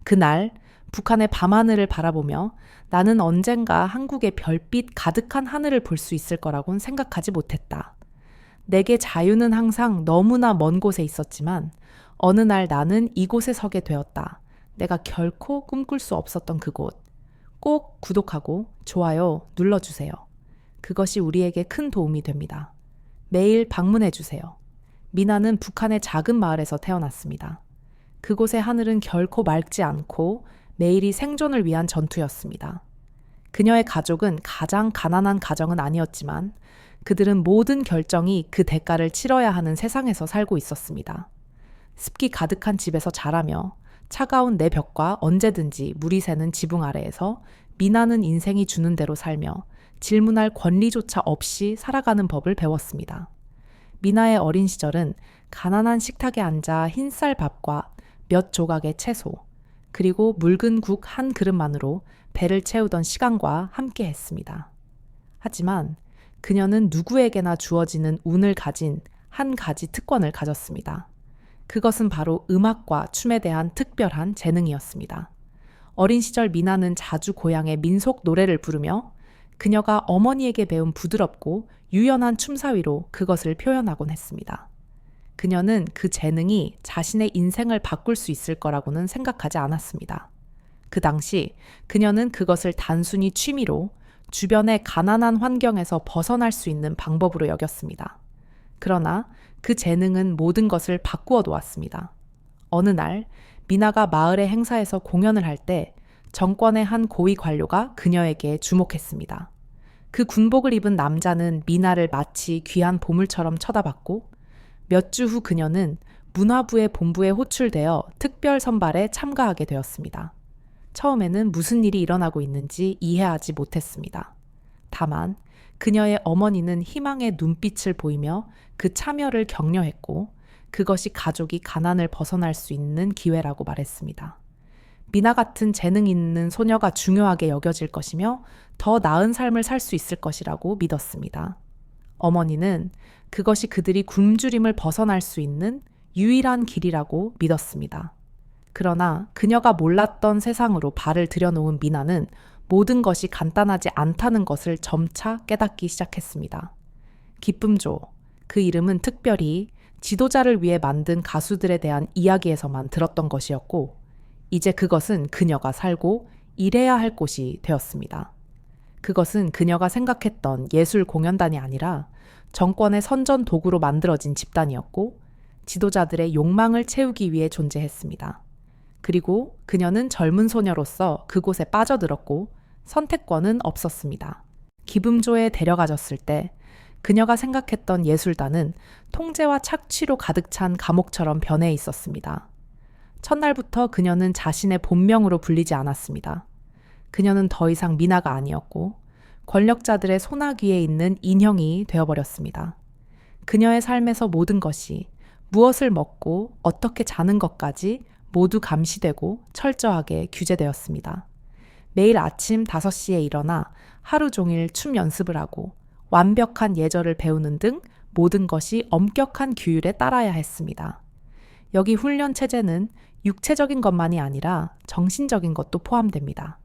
그날 북한의 밤하늘을 바라보며 나는 언젠가 한국의 별빛 가득한 하늘을 볼 수 있을 거라곤 생각하지 못했다. 내게 자유는 항상 너무나 먼 곳에 있었지만 어느 날 나는 이곳에 서게 되었다. 내가 결코 꿈꿀 수 없었던 그곳. 꼭 구독하고 좋아요 눌러주세요. 그것이 우리에게 큰 도움이 됩니다. 매일 방문해주세요. 미나는 북한의 작은 마을에서 태어났습니다. 그곳의 하늘은 결코 맑지 않고 매일이 생존을 위한 전투였습니다. 그녀의 가족은 가장 가난한 가정은 아니었지만 그들은 모든 결정이 그 대가를 치러야 하는 세상에서 살고 있었습니다. 습기 가득한 집에서 자라며 차가운 내 벽과 언제든지 물이 새는 지붕 아래에서 미나는 인생이 주는 대로 살며 질문할 권리조차 없이 살아가는 법을 배웠습니다. 미나의 어린 시절은 가난한 식탁에 앉아 흰쌀 밥과 몇 조각의 채소, 그리고 묽은 국 한 그릇만으로 배를 채우던 시간과 함께 했습니다. 하지만 그녀는 누구에게나 주어지는 운을 가진 한 가지 특권을 가졌습니다. 그것은 바로 음악과 춤에 대한 특별한 재능이었습니다. 어린 시절 미나는 자주 고향의 민속 노래를 부르며 그녀가 어머니에게 배운 부드럽고 유연한 춤사위로 그것을 표현하곤 했습니다. 그녀는 그 재능이 자신의 인생을 바꿀 수 있을 거라고는 생각하지 않았습니다. 그 당시 그녀는 그것을 단순히 취미로 주변의 가난한 환경에서 벗어날 수 있는 방법으로 여겼습니다. 그러나 그 재능은 모든 것을 바꾸어 놓았습니다. 어느 날 미나가 마을의 행사에서 공연을 할 때 정권의 한 고위 관료가 그녀에게 주목했습니다. 그 군복을 입은 남자는 미나를 마치 귀한 보물처럼 쳐다봤고 몇 주 후 그녀는 문화부의 본부에 호출되어 특별 선발에 참가하게 되었습니다. 처음에는 무슨 일이 일어나고 있는지 이해하지 못했습니다. 다만 그녀의 어머니는 희망의 눈빛을 보이며 그 참여를 격려했고 그것이 가족이 가난을 벗어날 수 있는 기회라고 말했습니다. 미나 같은 재능 있는 소녀가 중요하게 여겨질 것이며 더 나은 삶을 살 수 있을 것이라고 믿었습니다. 어머니는 그것이 그들이 굶주림을 벗어날 수 있는 유일한 길이라고 믿었습니다. 그러나 그녀가 몰랐던 세상으로 발을 들여놓은 미나는 모든 것이 간단하지 않다는 것을 점차 깨닫기 시작했습니다. 기쁨조, 그 이름은 특별히 지도자를 위해 만든 가수들에 대한 이야기에서만 들었던 것이었고 이제 그것은 그녀가 살고 일해야 할 곳이 되었습니다. 그것은 그녀가 생각했던 예술 공연단이 아니라 정권의 선전 도구로 만들어진 집단이었고 지도자들의 욕망을 채우기 위해 존재했습니다. 그리고 그녀는 젊은 소녀로서 그곳에 빠져들었고 선택권은 없었습니다. 기쁨조에 데려가졌을 때 그녀가 생각했던 예술단은 통제와 착취로 가득 찬 감옥처럼 변해 있었습니다. 첫날부터 그녀는 자신의 본명으로 불리지 않았습니다. 그녀는 더 이상 미나가 아니었고 권력자들의 소나귀에 있는 인형이 되어버렸습니다. 그녀의 삶에서 모든 것이 무엇을 먹고 어떻게 자는 것까지 모두 감시되고 철저하게 규제되었습니다. 매일 아침 5시에 일어나 하루 종일 춤 연습을 하고 완벽한 예절을 배우는 등 모든 것이 엄격한 규율에 따라야 했습니다. 여기 훈련 체제는 육체적인 것만이 아니라 정신적인 것도 포함됩니다.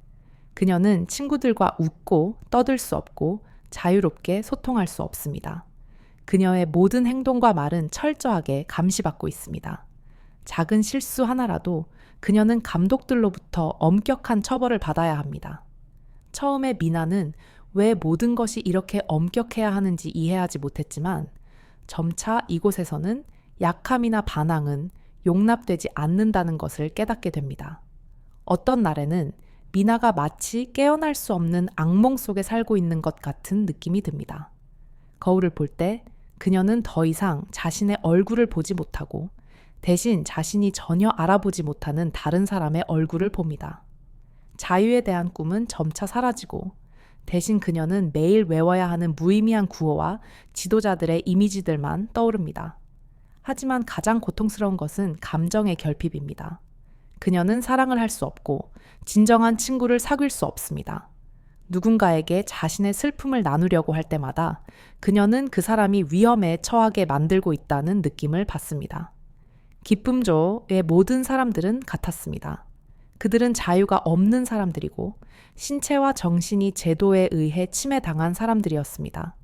그녀는 친구들과 웃고 떠들 수 없고 자유롭게 소통할 수 없습니다. 그녀의 모든 행동과 말은 철저하게 감시받고 있습니다. 작은 실수 하나라도 그녀는 감독들로부터 엄격한 처벌을 받아야 합니다. 처음에 미나는 왜 모든 것이 이렇게 엄격해야 하는지 이해하지 못했지만 점차 이곳에서는 약함이나 반항은 용납되지 않는다는 것을 깨닫게 됩니다. 어떤 날에는 미나가 마치 깨어날 수 없는 악몽 속에 살고 있는 것 같은 느낌이 듭니다. 거울을 볼 때 그녀는 더 이상 자신의 얼굴을 보지 못하고 대신 자신이 전혀 알아보지 못하는 다른 사람의 얼굴을 봅니다. 자유에 대한 꿈은 점차 사라지고 대신 그녀는 매일 외워야 하는 무의미한 구호와 지도자들의 이미지들만 떠오릅니다. 하지만 가장 고통스러운 것은 감정의 결핍입니다. 그녀는 사랑을 할 수 없고 진정한 친구를 사귈 수 없습니다. 누군가에게 자신의 슬픔을 나누려고 할 때마다 그녀는 그 사람이 위험에 처하게 만들고 있다는 느낌을 받습니다. 기쁨조의 모든 사람들은 같았습니다. 그들은 자유가 없는 사람들이고 신체와 정신이 제도에 의해 침해당한 사람들이었습니다.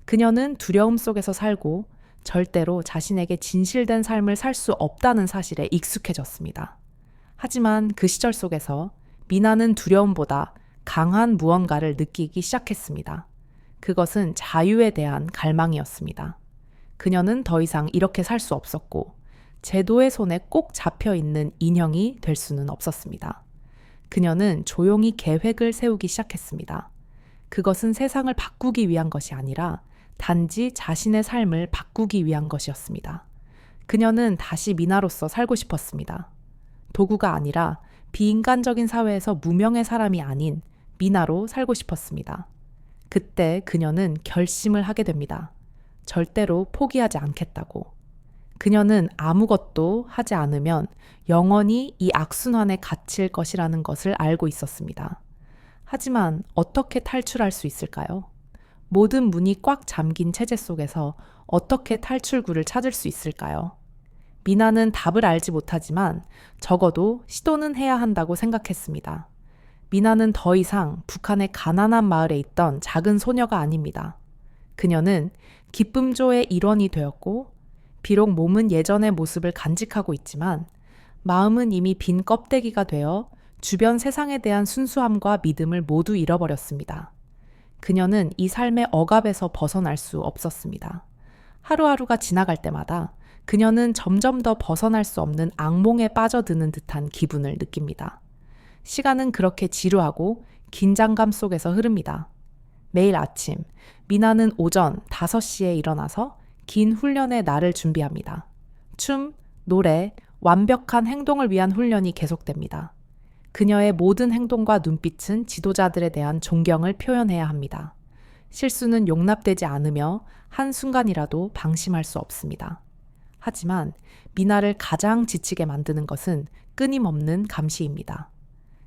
그녀는 두려움 속에서 살고 절대로 자신에게 진실된 삶을 살 수 없다는 사실에 익숙해졌습니다. 하지만 그 시절 속에서 미나는 두려움보다 강한 무언가를 느끼기 시작했습니다. 그것은 자유에 대한 갈망이었습니다. 그녀는 더 이상 이렇게 살 수 없었고 제도의 손에 꼭 잡혀 있는 인형이 될 수는 없었습니다. 그녀는 조용히 계획을 세우기 시작했습니다. 그것은 세상을 바꾸기 위한 것이 아니라 단지 자신의 삶을 바꾸기 위한 것이었습니다. 그녀는 다시 미나로서 살고 싶었습니다. 도구가 아니라 비인간적인 사회에서 무명의 사람이 아닌 미나로 살고 싶었습니다. 그때 그녀는 결심을 하게 됩니다. 절대로 포기하지 않겠다고. 그녀는 아무것도 하지 않으면 영원히 이 악순환에 갇힐 것이라는 것을 알고 있었습니다. 하지만 어떻게 탈출할 수 있을까요? 모든 문이 꽉 잠긴 체제 속에서 어떻게 탈출구를 찾을 수 있을까요? 미나는 답을 알지 못하지만 적어도 시도는 해야 한다고 생각했습니다. 미나는 더 이상 북한의 가난한 마을에 있던 작은 소녀가 아닙니다. 그녀는 기쁨조의 일원이 되었고 비록 몸은 예전의 모습을 간직하고 있지만 마음은 이미 빈 껍데기가 되어 주변 세상에 대한 순수함과 믿음을 모두 잃어버렸습니다. 그녀는 이 삶의 억압에서 벗어날 수 없었습니다. 하루하루가 지나갈 때마다 그녀는 점점 더 벗어날 수 없는 악몽에 빠져드는 듯한 기분을 느낍니다. 시간은 그렇게 지루하고 긴장감 속에서 흐릅니다. 매일 아침, 미나는 오전 5시에 일어나서 긴 훈련의 날을 준비합니다. 춤, 노래, 완벽한 행동을 위한 훈련이 계속됩니다. 그녀의 모든 행동과 눈빛은 지도자들에 대한 존경을 표현해야 합니다. 실수는 용납되지 않으며 한순간이라도 방심할 수 없습니다. 하지만 미나를 가장 지치게 만드는 것은 끊임없는 감시입니다.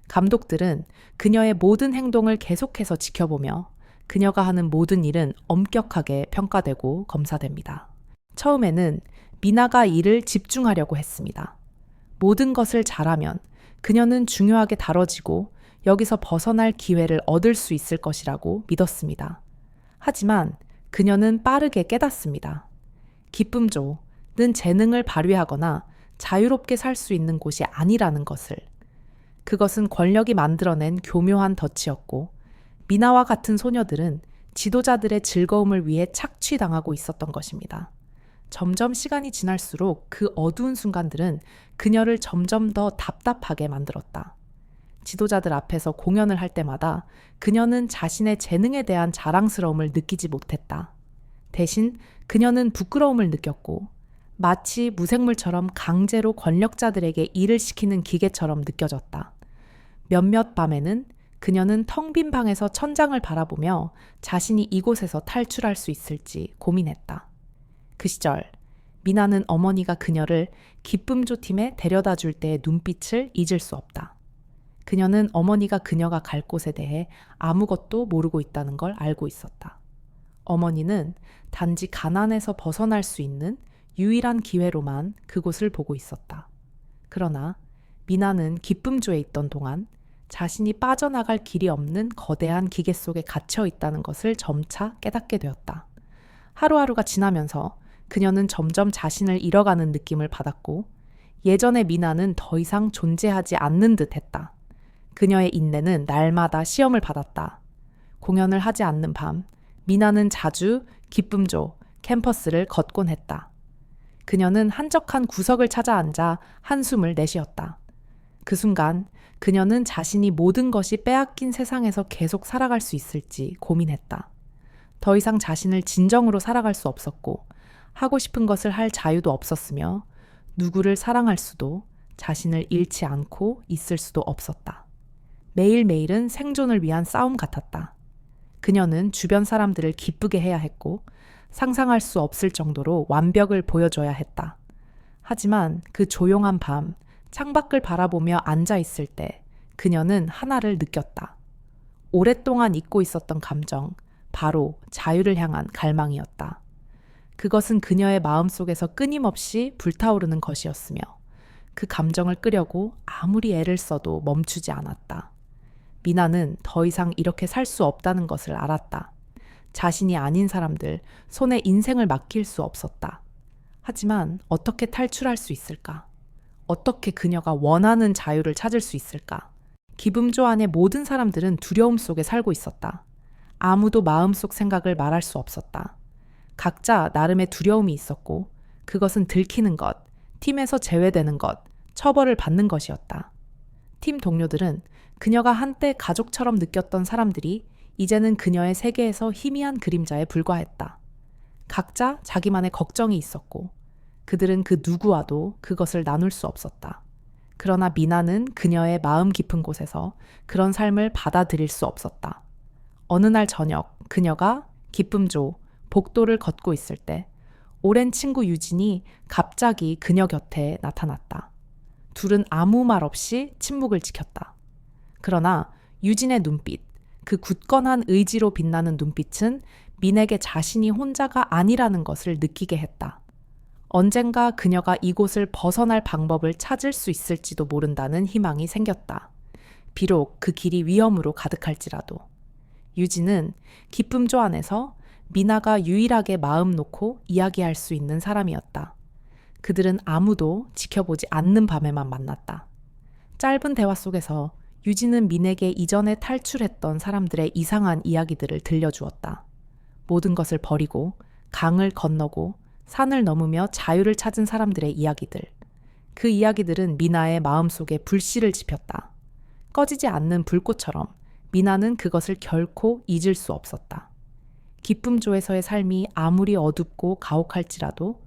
감독들은 그녀의 모든 행동을 계속해서 지켜보며 그녀가 하는 모든 일은 엄격하게 평가되고 검사됩니다. 처음에는 미나가 일을 집중하려고 했습니다. 모든 것을 잘하면 그녀는 중요하게 다뤄지고 여기서 벗어날 기회를 얻을 수 있을 것이라고 믿었습니다. 하지만 그녀는 빠르게 깨닫습니다. 기쁨조는 재능을 발휘하거나 자유롭게 살 수 있는 곳이 아니라는 것을. 그것은 권력이 만들어낸 교묘한 덫이었고 미나와 같은 소녀들은 지도자들의 즐거움을 위해 착취당하고 있었던 것입니다. 점점 시간이 지날수록 그 어두운 순간들은 그녀를 점점 더 답답하게 만들었다. 지도자들 앞에서 공연을 할 때마다 그녀는 자신의 재능에 대한 자랑스러움을 느끼지 못했다. 대신 그녀는 부끄러움을 느꼈고 마치 무생물처럼 강제로 권력자들에게 일을 시키는 기계처럼 느껴졌다. 몇몇 밤에는 그녀는 텅 빈 방에서 천장을 바라보며 자신이 이곳에서 탈출할 수 있을지 고민했다. 그 시절 미나는 어머니가 그녀를 기쁨조 팀에 데려다 줄 때의 눈빛을 잊을 수 없다. 그녀는 어머니가 그녀가 갈 곳에 대해 아무것도 모르고 있다는 걸 알고 있었다. 어머니는 단지 가난에서 벗어날 수 있는 유일한 기회로만 그곳을 보고 있었다. 그러나 미나는 기쁨조에 있던 동안 자신이 빠져나갈 길이 없는 거대한 기계 속에 갇혀 있다는 것을 점차 깨닫게 되었다. 하루하루가 지나면서 그녀는 점점 자신을 잃어가는 느낌을 받았고 예전의 미나는 더 이상 존재하지 않는 듯 했다. 그녀의 인내는 날마다 시험을 받았다. 공연을 하지 않는 밤, 미나는 자주 기쁨조 캠퍼스를 걷곤 했다. 그녀는 한적한 구석을 찾아 앉아 한숨을 내쉬었다. 그 순간 그녀는 자신이 모든 것이 빼앗긴 세상에서 계속 살아갈 수 있을지 고민했다. 더 이상 자신을 진정으로 살아갈 수 없었고 하고 싶은 것을 할 자유도 없었으며 누구를 사랑할 수도 자신을 잃지 않고 있을 수도 없었다. 매일매일은 생존을 위한 싸움 같았다. 그녀는 주변 사람들을 기쁘게 해야 했고 상상할 수 없을 정도로 완벽을 보여줘야 했다. 하지만 그 조용한 밤, 창밖을 바라보며 앉아 있을 때 그녀는 하나를 느꼈다. 오랫동안 잊고 있었던 감정, 바로 자유를 향한 갈망이었다. 그것은 그녀의 마음속에서 끊임없이 불타오르는 것이었으며 그 감정을 끄려고 아무리 애를 써도 멈추지 않았다. 미나는 더 이상 이렇게 살 수 없다는 것을 알았다. 자신이 아닌 사람들 손에 인생을 맡길 수 없었다. 하지만 어떻게 탈출할 수 있을까? 어떻게 그녀가 원하는 자유를 찾을 수 있을까? 기쁨조 안의 모든 사람들은 두려움 속에 살고 있었다. 아무도 마음속 생각을 말할 수 없었다. 각자 나름의 두려움이 있었고 그것은 들키는 것, 팀에서 제외되는 것, 처벌을 받는 것이었다. 팀 동료들은 그녀가 한때 가족처럼 느꼈던 사람들이 이제는 그녀의 세계에서 희미한 그림자에 불과했다. 각자 자기만의 걱정이 있었고 그들은 그 누구와도 그것을 나눌 수 없었다. 그러나 미나는 그녀의 마음 깊은 곳에서 그런 삶을 받아들일 수 없었다. 어느 날 저녁 그녀가 기쁨조 복도를 걷고 있을 때 오랜 친구 유진이 갑자기 그녀 곁에 나타났다. 둘은 아무 말 없이 침묵을 지켰다. 그러나 유진의 눈빛, 그 굳건한 의지로 빛나는 눈빛은 민에게 자신이 혼자가 아니라는 것을 느끼게 했다. 언젠가 그녀가 이곳을 벗어날 방법을 찾을 수 있을지도 모른다는 희망이 생겼다. 비록 그 길이 위험으로 가득할지라도. 유진은 기쁨조 안에서 미나가 유일하게 마음 놓고 이야기할 수 있는 사람이었다. 그들은 아무도 지켜보지 않는 밤에만 만났다. 짧은 대화 속에서 유진은 민에게 이전에 탈출했던 사람들의 이상한 이야기들을 들려주었다. 모든 것을 버리고 강을 건너고 산을 넘으며 자유를 찾은 사람들의 이야기들. 그 이야기들은 미나의 마음속에 불씨를 지폈다. 꺼지지 않는 불꽃처럼 미나는 그것을 결코 잊을 수 없었다. 기쁨조에서의 삶이 아무리 어둡고 가혹할지라도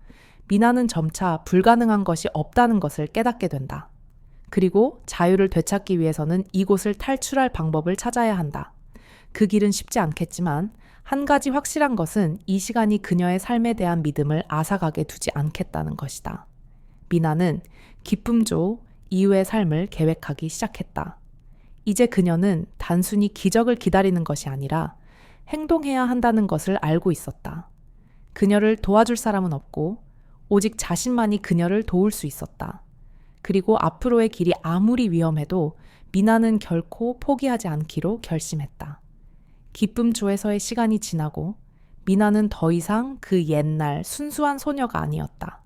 미나는 점차 불가능한 것이 없다는 것을 깨닫게 된다. 그리고 자유를 되찾기 위해서는 이곳을 탈출할 방법을 찾아야 한다. 그 길은 쉽지 않겠지만 한 가지 확실한 것은 이 시간이 그녀의 삶에 대한 믿음을 앗아가게 두지 않겠다는 것이다. 미나는 기쁨조 이후의 삶을 계획하기 시작했다. 이제 그녀는 단순히 기적을 기다리는 것이 아니라 행동해야 한다는 것을 알고 있었다. 그녀를 도와줄 사람은 없고 오직 자신만이 그녀를 도울 수 있었다. 그리고 앞으로의 길이 아무리 위험해도 미나는 결코 포기하지 않기로 결심했다. 기쁨조에서의 시간이 지나고 미나는 더 이상 그 옛날 순수한 소녀가 아니었다.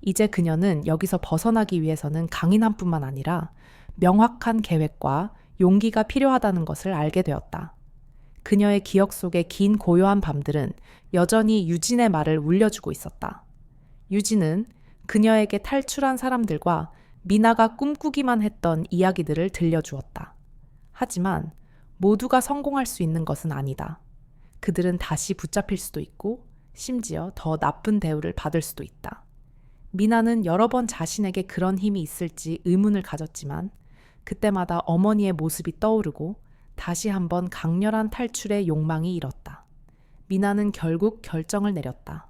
이제 그녀는 여기서 벗어나기 위해서는 강인함뿐만 아니라 명확한 계획과 용기가 필요하다는 것을 알게 되었다. 그녀의 기억 속의 긴 고요한 밤들은 여전히 유진의 말을 울려주고 있었다. 유진은 그녀에게 탈출한 사람들과 미나가 꿈꾸기만 했던 이야기들을 들려주었다. 하지만 모두가 성공할 수 있는 것은 아니다. 그들은 다시 붙잡힐 수도 있고 심지어 더 나쁜 대우를 받을 수도 있다. 미나는 여러 번 자신에게 그런 힘이 있을지 의문을 가졌지만 그때마다 어머니의 모습이 떠오르고 다시 한번 강렬한 탈출의 욕망이 일었다. 미나는 결국 결정을 내렸다.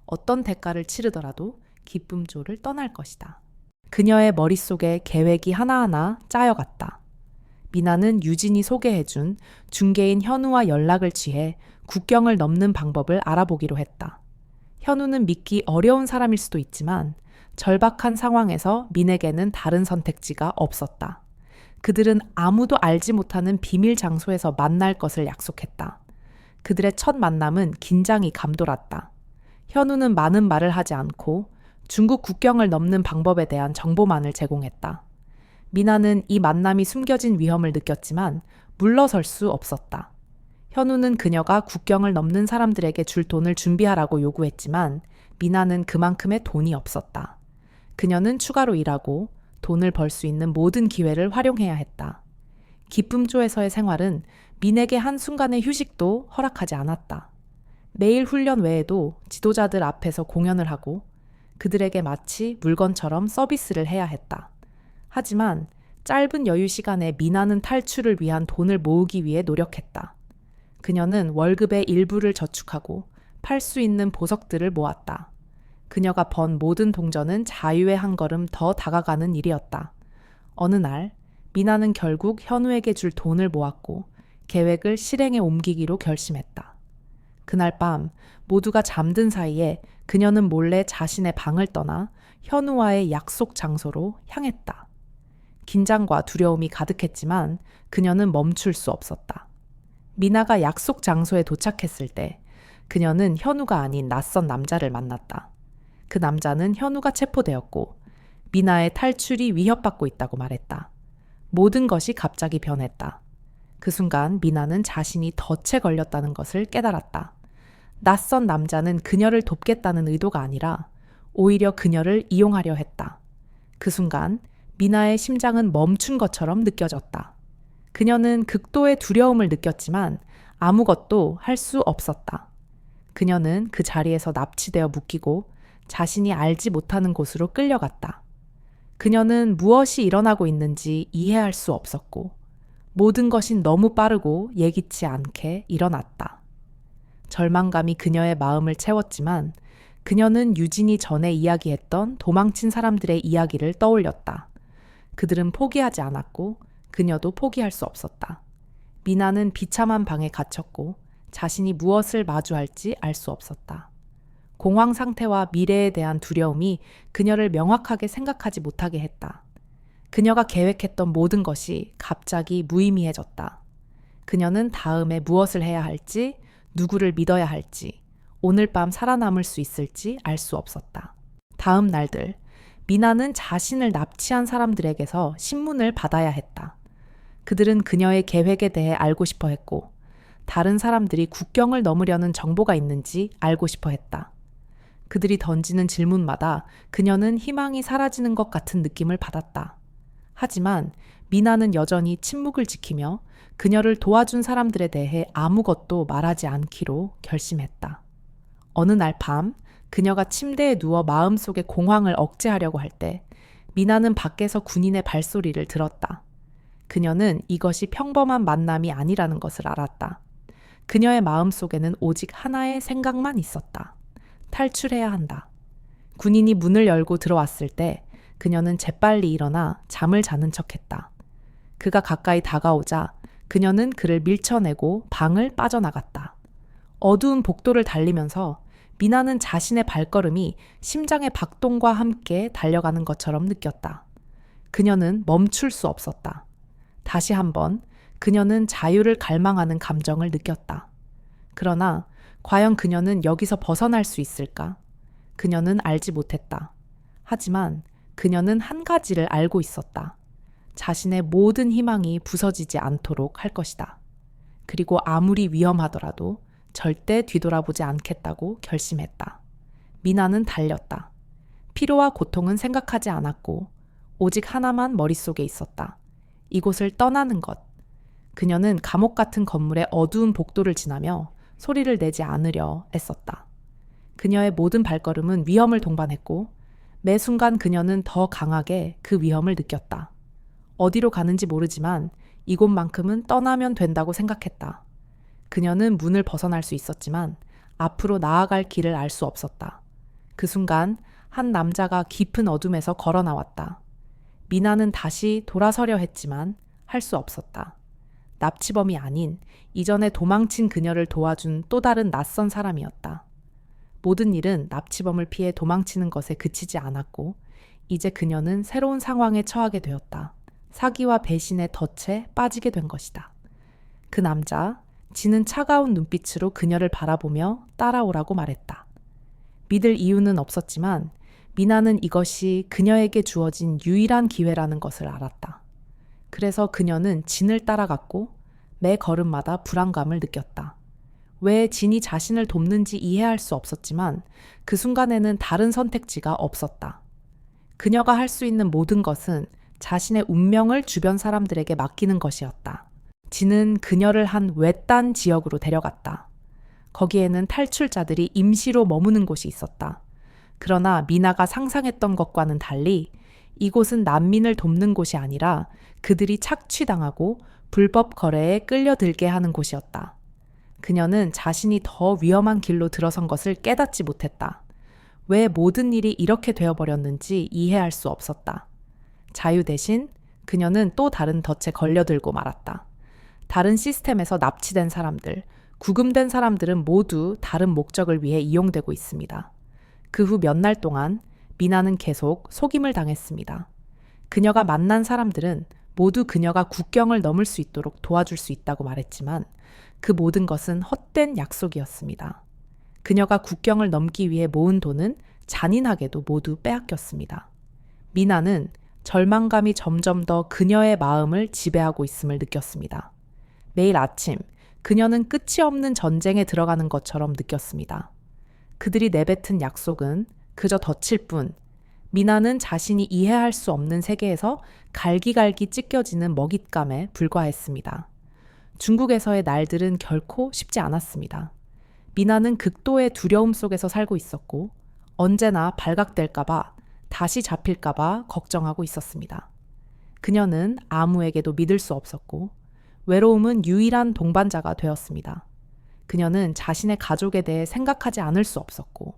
어떤 대가를 치르더라도 기쁨조를 떠날 것이다. 그녀의 머릿속에 계획이 하나하나 짜여갔다. 미나는 유진이 소개해준 중개인 현우와 연락을 취해 국경을 넘는 방법을 알아보기로 했다. 현우는 믿기 어려운 사람일 수도 있지만 절박한 상황에서 민에게는 다른 선택지가 없었다. 그들은 아무도 알지 못하는 비밀 장소에서 만날 것을 약속했다. 그들의 첫 만남은 긴장이 감돌았다. 현우는 많은 말을 하지 않고 중국 국경을 넘는 방법에 대한 정보만을 제공했다. 미나는 이 만남이 숨겨진 위험을 느꼈지만 물러설 수 없었다. 현우는 그녀가 국경을 넘는 사람들에게 줄 돈을 준비하라고 요구했지만 미나는 그만큼의 돈이 없었다. 그녀는 추가로 일하고 돈을 벌 수 있는 모든 기회를 활용해야 했다. 기쁨조에서의 생활은 민에게 한순간의 휴식도 허락하지 않았다. 매일 훈련 외에도 지도자들 앞에서 공연을 하고 그들에게 마치 물건처럼 서비스를 해야 했다. 하지만 짧은 여유 시간에 미나는 탈출을 위한 돈을 모으기 위해 노력했다. 그녀는 월급의 일부를 저축하고 팔 수 있는 보석들을 모았다. 그녀가 번 모든 동전은 자유의 한 걸음 더 다가가는 일이었다. 어느 날 미나는 결국 현우에게 줄 돈을 모았고 계획을 실행에 옮기기로 결심했다. 그날 밤 모두가 잠든 사이에 그녀는 몰래 자신의 방을 떠나 현우와의 약속 장소로 향했다. 긴장과 두려움이 가득했지만 그녀는 멈출 수 없었다. 미나가 약속 장소에 도착했을 때 그녀는 현우가 아닌 낯선 남자를 만났다. 그 남자는 현우가 체포되었고 미나의 탈출이 위협받고 있다고 말했다. 모든 것이 갑자기 변했다. 그 순간 미나는 자신이 덫에 걸렸다는 것을 깨달았다. 낯선 남자는 그녀를 돕겠다는 의도가 아니라 오히려 그녀를 이용하려 했다. 그 순간 미나의 심장은 멈춘 것처럼 느껴졌다. 그녀는 극도의 두려움을 느꼈지만 아무것도 할 수 없었다. 그녀는 그 자리에서 납치되어 묶이고 자신이 알지 못하는 곳으로 끌려갔다. 그녀는 무엇이 일어나고 있는지 이해할 수 없었고 모든 것이 너무 빠르고 예기치 않게 일어났다. 절망감이 그녀의 마음을 채웠지만 그녀는 유진이 전에 이야기했던 도망친 사람들의 이야기를 떠올렸다. 그들은 포기하지 않았고 그녀도 포기할 수 없었다. 미나는 비참한 방에 갇혔고 자신이 무엇을 마주할지 알 수 없었다. 공황 상태와 미래에 대한 두려움이 그녀를 명확하게 생각하지 못하게 했다. 그녀가 계획했던 모든 것이 갑자기 무의미해졌다. 그녀는 다음에 무엇을 해야 할지, 누구를 믿어야 할지, 오늘 밤 살아남을 수 있을지 알 수 없었다. 다음 날들, 미나는 자신을 납치한 사람들에게서 신문을 받아야 했다. 그들은 그녀의 계획에 대해 알고 싶어 했고, 다른 사람들이 국경을 넘으려는 정보가 있는지 알고 싶어 했다. 그들이 던지는 질문마다 그녀는 희망이 사라지는 것 같은 느낌을 받았다. 하지만 미나는 여전히 침묵을 지키며 그녀를 도와준 사람들에 대해 아무것도 말하지 않기로 결심했다. 어느 날 밤, 그녀가 침대에 누워 마음속의 공황을 억제하려고 할 때 미나는 밖에서 군인의 발소리를 들었다. 그녀는 이것이 평범한 만남이 아니라는 것을 알았다. 그녀의 마음속에는 오직 하나의 생각만 있었다. 탈출해야 한다. 군인이 문을 열고 들어왔을 때 그녀는 재빨리 일어나 잠을 자는 척했다. 그가 가까이 다가오자 그녀는 그를 밀쳐내고 방을 빠져나갔다. 어두운 복도를 달리면서 미나는 자신의 발걸음이 심장의 박동과 함께 달려가는 것처럼 느꼈다. 그녀는 멈출 수 없었다. 다시 한번 그녀는 자유를 갈망하는 감정을 느꼈다. 그러나 과연 그녀는 여기서 벗어날 수 있을까? 그녀는 알지 못했다. 하지만 그녀는 한 가지를 알고 있었다. 자신의 모든 희망이 부서지지 않도록 할 것이다. 그리고 아무리 위험하더라도 절대 뒤돌아보지 않겠다고 결심했다. 미나는 달렸다. 피로와 고통은 생각하지 않았고 오직 하나만 머릿속에 있었다. 이곳을 떠나는 것. 그녀는 감옥 같은 건물의 어두운 복도를 지나며 소리를 내지 않으려 애썼다. 그녀의 모든 발걸음은 위험을 동반했고 매 순간 그녀는 더 강하게 그 위험을 느꼈다. 어디로 가는지 모르지만 이곳만큼은 떠나면 된다고 생각했다. 그녀는 문을 벗어날 수 있었지만 앞으로 나아갈 길을 알 수 없었다. 그 순간 한 남자가 깊은 어둠에서 걸어 나왔다. 미나는 다시 돌아서려 했지만 할 수 없었다. 납치범이 아닌 이전에 도망친 그녀를 도와준 또 다른 낯선 사람이었다. 모든 일은 납치범을 피해 도망치는 것에 그치지 않았고 이제 그녀는 새로운 상황에 처하게 되었다. 사기와 배신의 덫에 빠지게 된 것이다. 그 남자, 지는 차가운 눈빛으로 그녀를 바라보며 따라오라고 말했다. 믿을 이유는 없었지만 미나는 이것이 그녀에게 주어진 유일한 기회라는 것을 알았다. 그래서 그녀는 진을 따라갔고 매 걸음마다 불안감을 느꼈다. 왜 진이 자신을 돕는지 이해할 수 없었지만 그 순간에는 다른 선택지가 없었다. 그녀가 할 수 있는 모든 것은 자신의 운명을 주변 사람들에게 맡기는 것이었다. 진은 그녀를 한 외딴 지역으로 데려갔다. 거기에는 탈출자들이 임시로 머무는 곳이 있었다. 그러나 미나가 상상했던 것과는 달리 이곳은 난민을 돕는 곳이 아니라 그들이 착취당하고 불법 거래에 끌려들게 하는 곳이었다. 그녀는 자신이 더 위험한 길로 들어선 것을 깨닫지 못했다. 왜 모든 일이 이렇게 되어버렸는지 이해할 수 없었다. 자유 대신 그녀는 또 다른 덫에 걸려들고 말았다. 다른 시스템에서 납치된 사람들, 구금된 사람들은 모두 다른 목적을 위해 이용되고 있습니다. 그 후 몇 날 동안 미나는 계속 속임을 당했습니다. 그녀가 만난 사람들은 모두 그녀가 국경을 넘을 수 있도록 도와줄 수 있다고 말했지만 그 모든 것은 헛된 약속이었습니다. 그녀가 국경을 넘기 위해 모은 돈은 잔인하게도 모두 빼앗겼습니다. 미나는 절망감이 점점 더 그녀의 마음을 지배하고 있음을 느꼈습니다. 매일 아침 그녀는 끝이 없는 전쟁에 들어가는 것처럼 느꼈습니다. 그들이 내뱉은 약속은 그저 덫일 뿐, 미나는 자신이 이해할 수 없는 세계에서 갈기갈기 찢겨지는 먹잇감에 불과했습니다. 중국에서의 날들은 결코 쉽지 않았습니다. 미나는 극도의 두려움 속에서 살고 있었고 언제나 발각될까봐, 다시 잡힐까봐 걱정하고 있었습니다. 그녀는 아무에게도 믿을 수 없었고 외로움은 유일한 동반자가 되었습니다. 그녀는 자신의 가족에 대해 생각하지 않을 수 없었고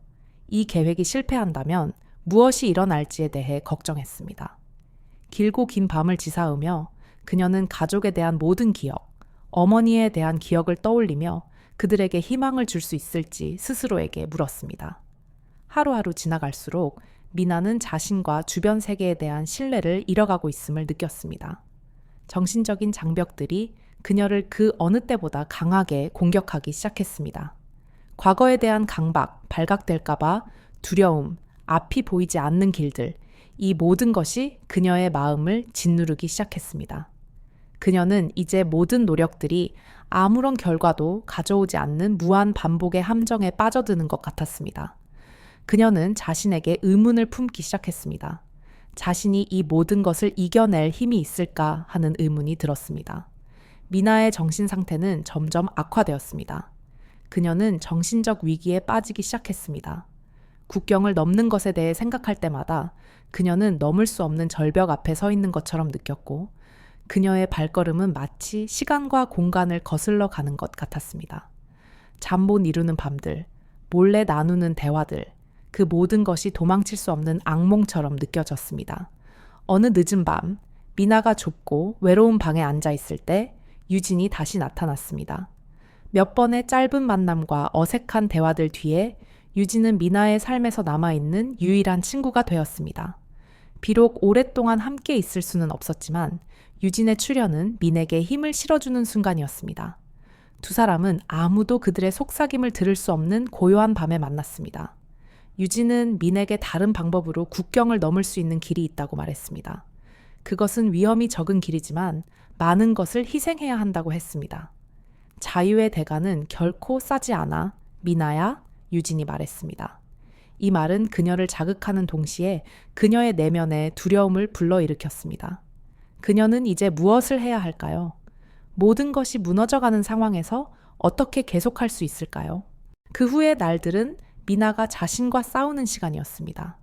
이 계획이 실패한다면 무엇이 일어날지에 대해 걱정했습니다. 길고 긴 밤을 지새우며 그녀는 가족에 대한 모든 기억, 어머니에 대한 기억을 떠올리며 그들에게 희망을 줄 수 있을지 스스로에게 물었습니다. 하루하루 지나갈수록 미나는 자신과 주변 세계에 대한 신뢰를 잃어가고 있음을 느꼈습니다. 정신적인 장벽들이 그녀를 그 어느 때보다 강하게 공격하기 시작했습니다. 과거에 대한 강박, 발각될까봐 두려움, 앞이 보이지 않는 길들, 이 모든 것이 그녀의 마음을 짓누르기 시작했습니다. 그녀는 이제 모든 노력들이 아무런 결과도 가져오지 않는 무한 반복의 함정에 빠져드는 것 같았습니다. 그녀는 자신에게 의문을 품기 시작했습니다. 자신이 이 모든 것을 이겨낼 힘이 있을까 하는 의문이 들었습니다. 미나의 정신 상태는 점점 악화되었습니다. 그녀는 정신적 위기에 빠지기 시작했습니다. 국경을 넘는 것에 대해 생각할 때마다 그녀는 넘을 수 없는 절벽 앞에 서 있는 것처럼 느꼈고 그녀의 발걸음은 마치 시간과 공간을 거슬러 가는 것 같았습니다. 잠 못 이루는 밤들, 몰래 나누는 대화들, 그 모든 것이 도망칠 수 없는 악몽처럼 느껴졌습니다. 어느 늦은 밤, 미나가 좁고 외로운 방에 앉아 있을 때 유진이 다시 나타났습니다. 몇 번의 짧은 만남과 어색한 대화들 뒤에 유진은 미나의 삶에서 남아있는 유일한 친구가 되었습니다. 비록 오랫동안 함께 있을 수는 없었지만 유진의 출현은 민에게 힘을 실어주는 순간이었습니다. 두 사람은 아무도 그들의 속삭임을 들을 수 없는 고요한 밤에 만났습니다. 유진은 민에게 다른 방법으로 국경을 넘을 수 있는 길이 있다고 말했습니다. 그것은 위험이 적은 길이지만 많은 것을 희생해야 한다고 했습니다. 자유의 대가는 결코 싸지 않아, 미나야, 유진이 말했습니다. 이 말은 그녀를 자극하는 동시에 그녀의 내면에 두려움을 불러일으켰습니다. 그녀는 이제 무엇을 해야 할까요? 모든 것이 무너져가는 상황에서 어떻게 계속할 수 있을까요? 그 후의 날들은 미나가 자신과 싸우는 시간이었습니다.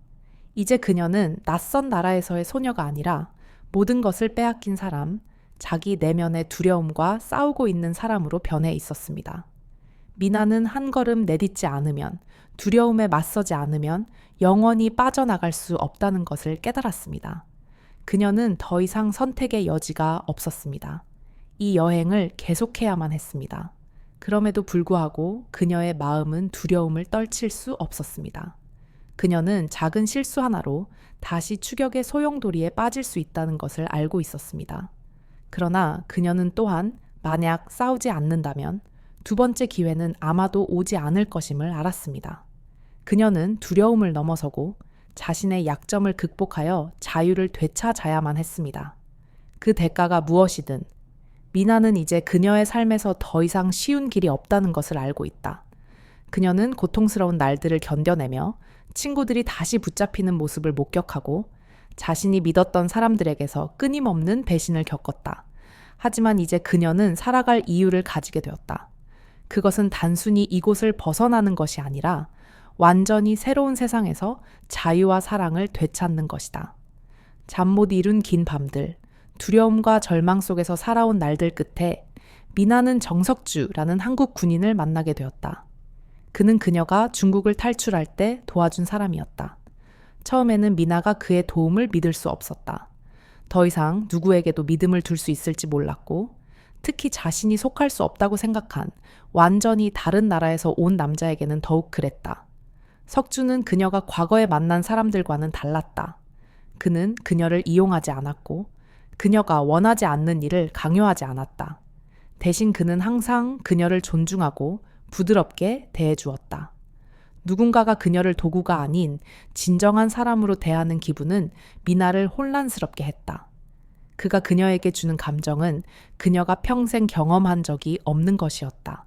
이제 그녀는 낯선 나라에서의 소녀가 아니라 모든 것을 빼앗긴 사람, 자기 내면의 두려움과 싸우고 있는 사람으로 변해 있었습니다. 미나는 한 걸음 내딛지 않으면, 두려움에 맞서지 않으면 영원히 빠져나갈 수 없다는 것을 깨달았습니다. 그녀는 더 이상 선택의 여지가 없었습니다. 이 여행을 계속해야만 했습니다. 그럼에도 불구하고 그녀의 마음은 두려움을 떨칠 수 없었습니다. 그녀는 작은 실수 하나로 다시 추격의 소용돌이에 빠질 수 있다는 것을 알고 있었습니다. 그러나 그녀는 또한 만약 싸우지 않는다면 두 번째 기회는 아마도 오지 않을 것임을 알았습니다. 그녀는 두려움을 넘어서고 자신의 약점을 극복하여 자유를 되찾아야만 했습니다. 그 대가가 무엇이든 미나는 이제 그녀의 삶에서 더 이상 쉬운 길이 없다는 것을 알고 있다. 그녀는 고통스러운 날들을 견뎌내며 친구들이 다시 붙잡히는 모습을 목격하고 자신이 믿었던 사람들에게서 끊임없는 배신을 겪었다. 하지만 이제 그녀는 살아갈 이유를 가지게 되었다. 그것은 단순히 이곳을 벗어나는 것이 아니라 완전히 새로운 세상에서 자유와 사랑을 되찾는 것이다. 잠 못 이룬 긴 밤들, 두려움과 절망 속에서 살아온 날들 끝에 미나는 정석주라는 한국 군인을 만나게 되었다. 그는 그녀가 중국을 탈출할 때 도와준 사람이었다. 처음에는 미나가 그의 도움을 믿을 수 없었다. 더 이상 누구에게도 믿음을 둘 수 있을지 몰랐고 특히 자신이 속할 수 없다고 생각한 완전히 다른 나라에서 온 남자에게는 더욱 그랬다. 석주는 그녀가 과거에 만난 사람들과는 달랐다. 그는 그녀를 이용하지 않았고 그녀가 원하지 않는 일을 강요하지 않았다. 대신 그는 항상 그녀를 존중하고 부드럽게 대해주었다. 누군가가 그녀를 도구가 아닌 진정한 사람으로 대하는 기분은 미나를 혼란스럽게 했다. 그가 그녀에게 주는 감정은 그녀가 평생 경험한 적이 없는 것이었다.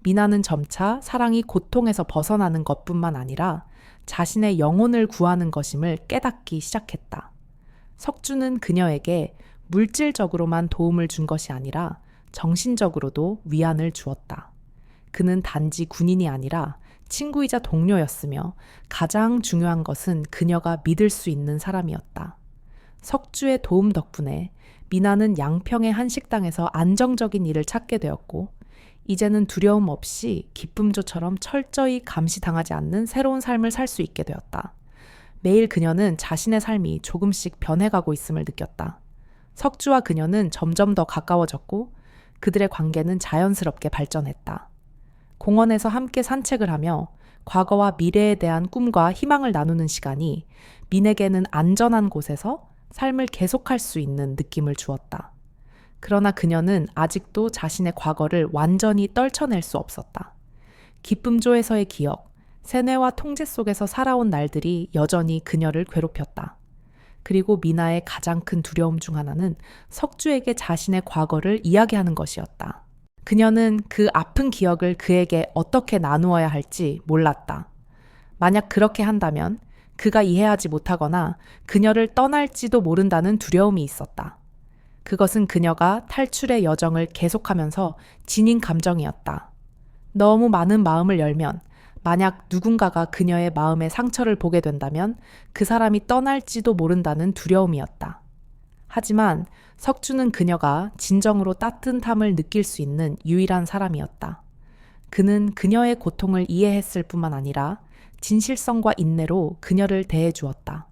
미나는 점차 사랑이 고통에서 벗어나는 것뿐만 아니라 자신의 영혼을 구하는 것임을 깨닫기 시작했다. 석주는 그녀에게 물질적으로만 도움을 준 것이 아니라 정신적으로도 위안을 주었다. 그는 단지 군인이 아니라 친구이자 동료였으며 가장 중요한 것은 그녀가 믿을 수 있는 사람이었다. 석주의 도움 덕분에 미나는 양평의 한 식당에서 안정적인 일을 찾게 되었고 이제는 두려움 없이 기쁨조처럼 철저히 감시당하지 않는 새로운 삶을 살 수 있게 되었다. 매일 그녀는 자신의 삶이 조금씩 변해가고 있음을 느꼈다. 석주와 그녀는 점점 더 가까워졌고 그들의 관계는 자연스럽게 발전했다. 공원에서 함께 산책을 하며 과거와 미래에 대한 꿈과 희망을 나누는 시간이 민에게는 안전한 곳에서 삶을 계속할 수 있는 느낌을 주었다. 그러나 그녀는 아직도 자신의 과거를 완전히 떨쳐낼 수 없었다. 기쁨조에서의 기억, 세뇌와 통제 속에서 살아온 날들이 여전히 그녀를 괴롭혔다. 그리고 미나의 가장 큰 두려움 중 하나는 석주에게 자신의 과거를 이야기하는 것이었다. 그녀는 그 아픈 기억을 그에게 어떻게 나누어야 할지 몰랐다. 만약 그렇게 한다면 그가 이해하지 못하거나 그녀를 떠날지도 모른다는 두려움이 있었다. 그것은 그녀가 탈출의 여정을 계속하면서 지닌 감정이었다. 너무 많은 마음을 열면 만약 누군가가 그녀의 마음에 상처를 보게 된다면 그 사람이 떠날지도 모른다는 두려움이었다. 하지만 석주는 그녀가 진정으로 따뜻함을 느낄 수 있는 유일한 사람이었다. 그는 그녀의 고통을 이해했을 뿐만 아니라 진실성과 인내로 그녀를 대해주었다.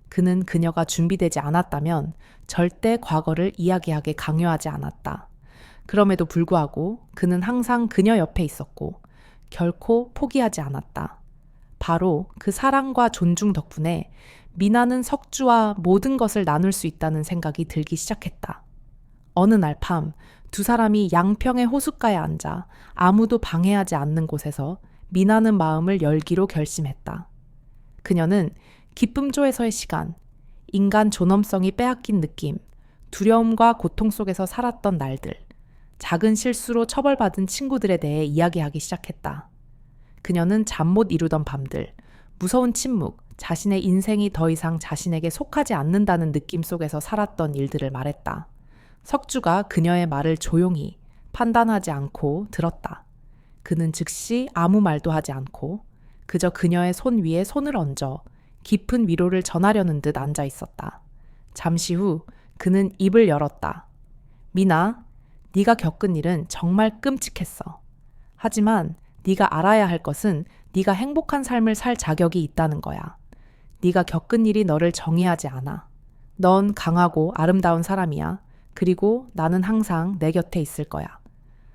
그는 그녀가 준비되지 않았다면 절대 과거를 이야기하게 강요하지 않았다. 그럼에도 불구하고 그는 항상 그녀 옆에 있었고 결코 포기하지 않았다. 바로 그 사랑과 존중 덕분에 미나는 석주와 모든 것을 나눌 수 있다는 생각이 들기 시작했다. 어느 날 밤 두 사람이 양평의 호숫가에 앉아 아무도 방해하지 않는 곳에서 미나는 마음을 열기로 결심했다. 그녀는 기쁨조에서의 시간, 인간 존엄성이 빼앗긴 느낌, 두려움과 고통 속에서 살았던 날들, 작은 실수로 처벌받은 친구들에 대해 이야기하기 시작했다. 그녀는 잠 못 이루던 밤들, 무서운 침묵, 자신의 인생이 더 이상 자신에게 속하지 않는다는 느낌 속에서 살았던 일들을 말했다. 석주가 그녀의 말을 조용히 판단하지 않고 들었다. 그는 즉시 아무 말도 하지 않고 그저 그녀의 손 위에 손을 얹어 깊은 위로를 전하려는 듯 앉아 있었다. 잠시 후 그는 입을 열었다. 미나, 네가 겪은 일은 정말 끔찍했어. 하지만 네가 알아야 할 것은 네가 행복한 삶을 살 자격이 있다는 거야. 네가 겪은 일이 너를 정의하지 않아. 넌 강하고 아름다운 사람이야. 그리고 나는 항상 내 곁에 있을 거야.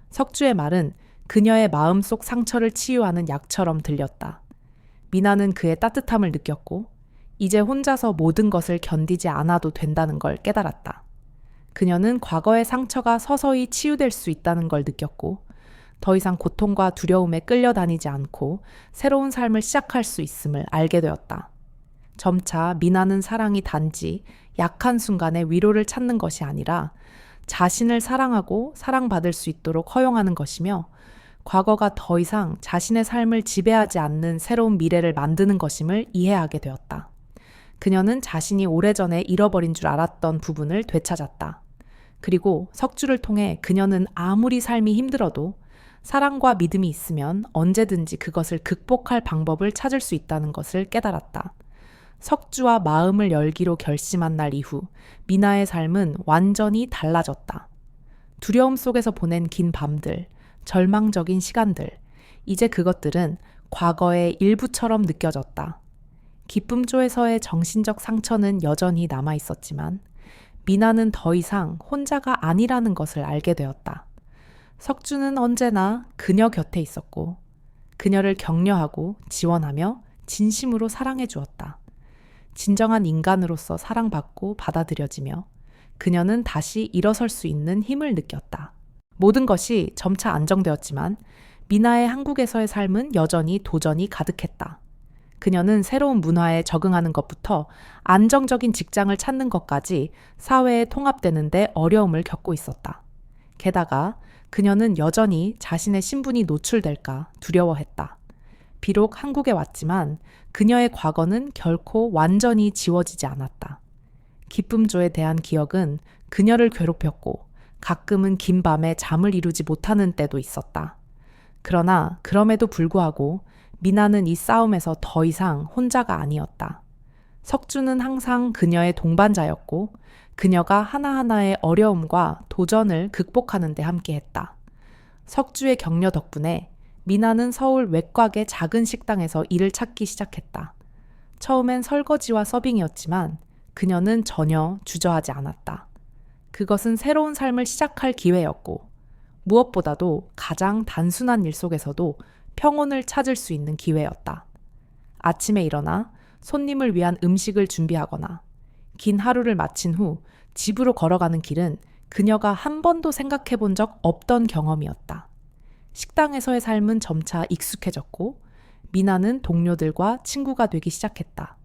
석주의 말은 그녀의 마음속 상처를 치유하는 약처럼 들렸다. 미나는 그의 따뜻함을 느꼈고 이제 혼자서 모든 것을 견디지 않아도 된다는 걸 깨달았다. 그녀는 과거의 상처가 서서히 치유될 수 있다는 걸 느꼈고 더 이상 고통과 두려움에 끌려다니지 않고 새로운 삶을 시작할 수 있음을 알게 되었다. 점차 미나는 사랑이 단지 약한 순간에 위로를 찾는 것이 아니라 자신을 사랑하고 사랑받을 수 있도록 허용하는 것이며 과거가 더 이상 자신의 삶을 지배하지 않는 새로운 미래를 만드는 것임을 이해하게 되었다. 그녀는 자신이 오래전에 잃어버린 줄 알았던 부분을 되찾았다. 그리고 석주를 통해 그녀는 아무리 삶이 힘들어도 사랑과 믿음이 있으면 언제든지 그것을 극복할 방법을 찾을 수 있다는 것을 깨달았다. 석주와 마음을 열기로 결심한 날 이후 미나의 삶은 완전히 달라졌다. 두려움 속에서 보낸 긴 밤들, 절망적인 시간들, 이제 그것들은 과거의 일부처럼 느껴졌다. 기쁨조에서의 정신적 상처는 여전히 남아 있었지만 미나는 더 이상 혼자가 아니라는 것을 알게 되었다. 석주는 언제나 그녀 곁에 있었고 그녀를 격려하고 지원하며 진심으로 사랑해 주었다. 진정한 인간으로서 사랑받고 받아들여지며 그녀는 다시 일어설 수 있는 힘을 느꼈다. 모든 것이 점차 안정되었지만 미나의 한국에서의 삶은 여전히 도전이 가득했다. 그녀는 새로운 문화에 적응하는 것부터 안정적인 직장을 찾는 것까지 사회에 통합되는데 어려움을 겪고 있었다. 게다가 그녀는 여전히 자신의 신분이 노출될까 두려워했다. 비록 한국에 왔지만 그녀의 과거는 결코 완전히 지워지지 않았다. 기쁨조에 대한 기억은 그녀를 괴롭혔고 가끔은 긴 밤에 잠을 이루지 못하는 때도 있었다. 그러나 그럼에도 불구하고 미나는 이 싸움에서 더 이상 혼자가 아니었다. 석주는 항상 그녀의 동반자였고 그녀가 하나하나의 어려움과 도전을 극복하는 데 함께했다. 석주의 격려 덕분에 미나는 서울 외곽의 작은 식당에서 일을 찾기 시작했다. 처음엔 설거지와 서빙이었지만 그녀는 전혀 주저하지 않았다. 그것은 새로운 삶을 시작할 기회였고 무엇보다도 가장 단순한 일 속에서도 평온을 찾을 수 있는 기회였다. 아침에 일어나 손님을 위한 음식을 준비하거나 긴 하루를 마친 후 집으로 걸어가는 길은 그녀가 한 번도 생각해 본 적 없던 경험이었다. 식당에서의 삶은 점차 익숙해졌고 미나는 동료들과 친구가 되기 시작했다.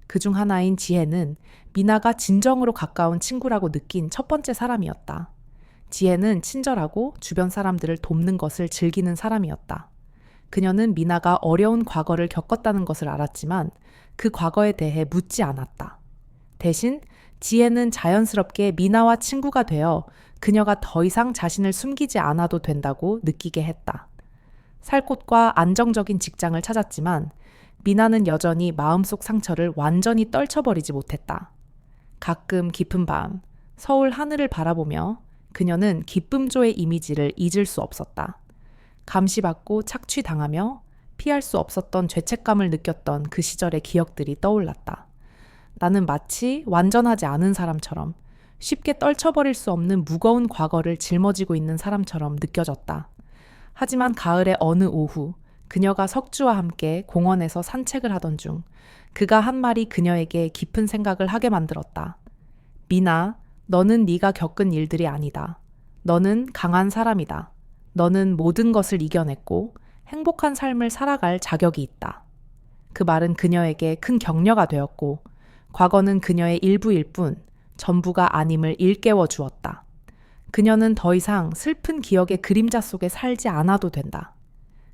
그중 하나인 지혜는 미나가 진정으로 가까운 친구라고 느낀 첫 번째 사람이었다. 지혜는 친절하고 주변 사람들을 돕는 것을 즐기는 사람이었다. 그녀는 미나가 어려운 과거를 겪었다는 것을 알았지만 그 과거에 대해 묻지 않았다. 대신 지혜는 자연스럽게 미나와 친구가 되어 그녀가 더 이상 자신을 숨기지 않아도 된다고 느끼게 했다. 살 곳과 안정적인 직장을 찾았지만 미나는 여전히 마음속 상처를 완전히 떨쳐버리지 못했다. 가끔 깊은 밤, 서울 하늘을 바라보며 그녀는 기쁨조의 이미지를 잊을 수 없었다. 감시받고 착취당하며 피할 수 없었던 죄책감을 느꼈던 그 시절의 기억들이 떠올랐다. 나는 마치 완전하지 않은 사람처럼 쉽게 떨쳐버릴 수 없는 무거운 과거를 짊어지고 있는 사람처럼 느껴졌다. 하지만 가을의 어느 오후 그녀가 석주와 함께 공원에서 산책을 하던 중 그가 한 말이 그녀에게 깊은 생각을 하게 만들었다. 미나, 너는 네가 겪은 일들이 아니다. 너는 강한 사람이다. 너는 모든 것을 이겨냈고 행복한 삶을 살아갈 자격이 있다. 그 말은 그녀에게 큰 격려가 되었고 과거는 그녀의 일부일 뿐 전부가 아님을 일깨워 주었다. 그녀는 더 이상 슬픈 기억의 그림자 속에 살지 않아도 된다.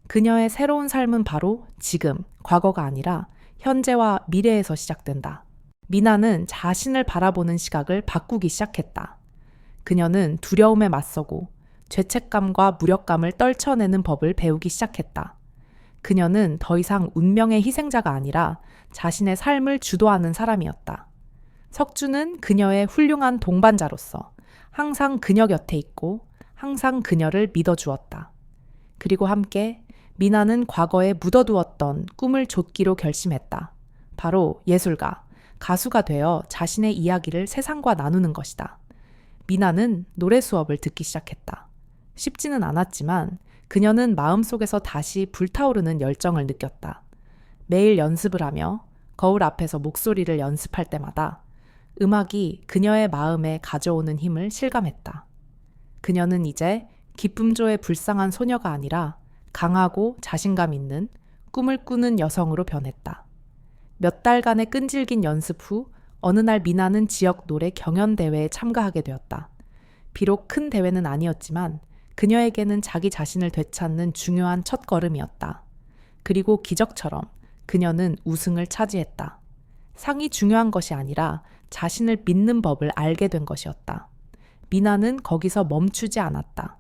그녀의 새로운 삶은 바로 지금, 과거가 아니라 현재와 미래에서 시작된다. 미나는 자신을 바라보는 시각을 바꾸기 시작했다. 그녀는 두려움에 맞서고 죄책감과 무력감을 떨쳐내는 법을 배우기 시작했다. 그녀는 더 이상 운명의 희생자가 아니라 자신의 삶을 주도하는 사람이었다. 석주는 그녀의 훌륭한 동반자로서 항상 그녀 곁에 있고 항상 그녀를 믿어주었다. 그리고 함께 미나는 과거에 묻어두었던 꿈을 좇기로 결심했다. 바로 예술가, 가수가 되어 자신의 이야기를 세상과 나누는 것이다. 미나는 노래 수업을 듣기 시작했다. 쉽지는 않았지만 그녀는 마음속에서 다시 불타오르는 열정을 느꼈다. 매일 연습을 하며 거울 앞에서 목소리를 연습할 때마다 음악이 그녀의 마음에 가져오는 힘을 실감했다. 그녀는 이제 기쁨조의 불쌍한 소녀가 아니라 강하고 자신감 있는 꿈을 꾸는 여성으로 변했다. 몇 달간의 끈질긴 연습 후 어느 날 미나는 지역 노래 경연대회에 참가하게 되었다. 비록 큰 대회는 아니었지만 그녀에게는 자기 자신을 되찾는 중요한 첫걸음이었다. 그리고 기적처럼 그녀는 우승을 차지했다. 상이 중요한 것이 아니라 자신을 믿는 법을 알게 된 것이었다. 미나는 거기서 멈추지 않았다.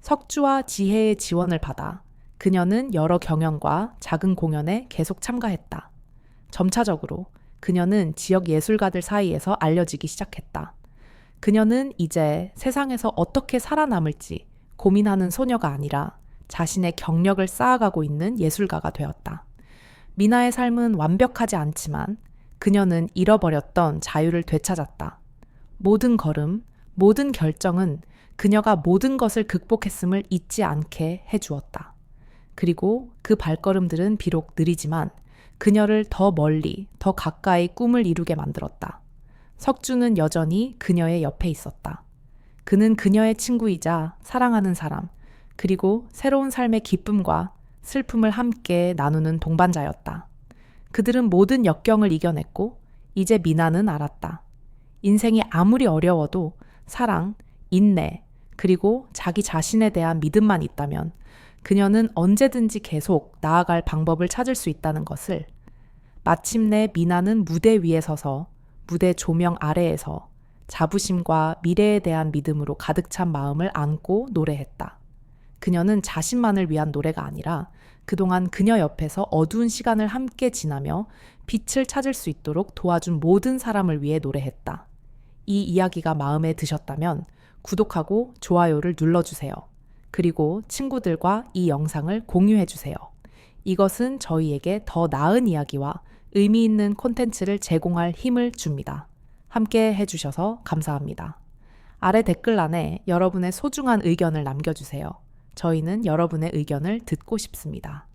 석주와 지혜의 지원을 받아 그녀는 여러 경연과 작은 공연에 계속 참가했다. 점차적으로 그녀는 지역 예술가들 사이에서 알려지기 시작했다. 그녀는 이제 세상에서 어떻게 살아남을지 고민하는 소녀가 아니라 자신의 경력을 쌓아가고 있는 예술가가 되었다. 미나의 삶은 완벽하지 않지만 그녀는 잃어버렸던 자유를 되찾았다. 모든 걸음, 모든 결정은 그녀가 모든 것을 극복했음을 잊지 않게 해주었다. 그리고 그 발걸음들은 비록 느리지만 그녀를 더 멀리, 더 가까이 꿈을 이루게 만들었다. 석주는 여전히 그녀의 옆에 있었다. 그는 그녀의 친구이자 사랑하는 사람, 그리고 새로운 삶의 기쁨과 슬픔을 함께 나누는 동반자였다. 그들은 모든 역경을 이겨냈고 이제 미나는 알았다. 인생이 아무리 어려워도 사랑, 인내, 그리고 자기 자신에 대한 믿음만 있다면 그녀는 언제든지 계속 나아갈 방법을 찾을 수 있다는 것을. 마침내 미나는 무대 위에 서서 무대 조명 아래에서 자부심과 미래에 대한 믿음으로 가득 찬 마음을 안고 노래했다. 그녀는 자신만을 위한 노래가 아니라 그동안 그녀 옆에서 어두운 시간을 함께 지나며 빛을 찾을 수 있도록 도와준 모든 사람을 위해 노래했다. 이 이야기가 마음에 드셨다면 구독하고 좋아요를 눌러주세요. 그리고 친구들과 이 영상을 공유해주세요. 이것은 저희에게 더 나은 이야기와 의미 있는 콘텐츠를 제공할 힘을 줍니다. 함께 해주셔서 감사합니다. 아래 댓글란에 여러분의 소중한 의견을 남겨주세요. 저희는 여러분의 의견을 듣고 싶습니다.